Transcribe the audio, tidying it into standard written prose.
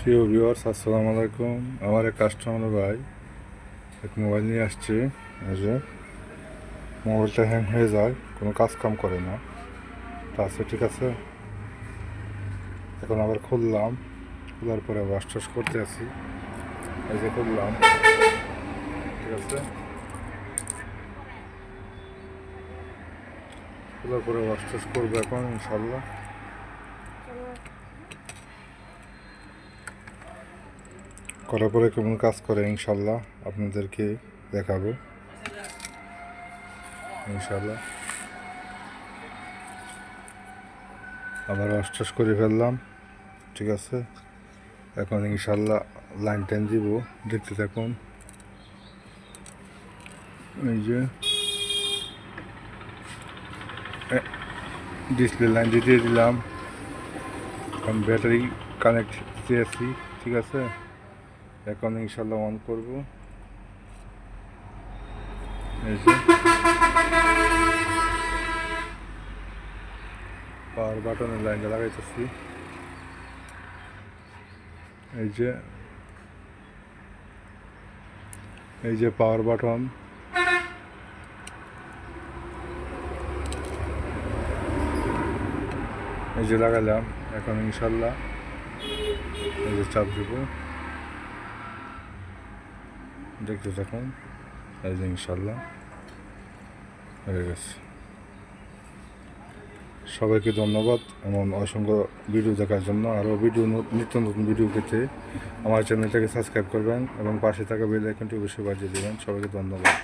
প্রিয় ভিউয়ার্স, আসসালামু আলাইকুম। আমার এক কাস্টমার ভাই এক মোবাইল নিয়ে আসছে। এই যে মোবাইলটা হ্যাং হয়ে যায়, কোনো কাজ কাম করে না। তা আছে, ঠিক আছে। এখন আবার খুললাম, খোলার পরে ওয়াশ টাশ করতে আছি। এই যে খুললাম, ঠিক আছে। খোলার পরে ওয়াশ টাশ করবো এখন ইনশাল্লাহ। করার পরে কেমন কাজ করে ইনশাল্লাহ আপনাদেরকে দেখাবো ইনশাল্লাহ। আবার ওয়াশ টাশ করে ফেললাম, ঠিক আছে। এখন ইনশাল্লাহ লাইন টাইন দিব, দেখতে থাকুন। এই যে ডিসপ্লে লাইন দিয়ে দিলাম। এখন ব্যাটারি কানেক্ট দিয়েছি, ঠিক আছে। এখন ইনশাল্লাহ অন করব। এই যে পাওয়ার বাটনের লাইনটা লাগাইতেছি। এই যে পাওয়ার বাটন। এই যে লাগালাম। এখন ইনশাল্লাহ এই যে চাপ দেব, দেখতে থাকুন। এই যে ইনশাল্লাহ হয়ে গেছে। সবাইকে ধন্যবাদ এমন অসংখ্য ভিডিও দেখার জন্য। আরও নিত্য নতুন ভিডিও পেতে আমার চ্যানেলটাকে সাবস্ক্রাইব করবেন এবং পাশে থাকা বেল আইকনটি অবশ্যই বাজিয়ে দেবেন। সবাইকে ধন্যবাদ।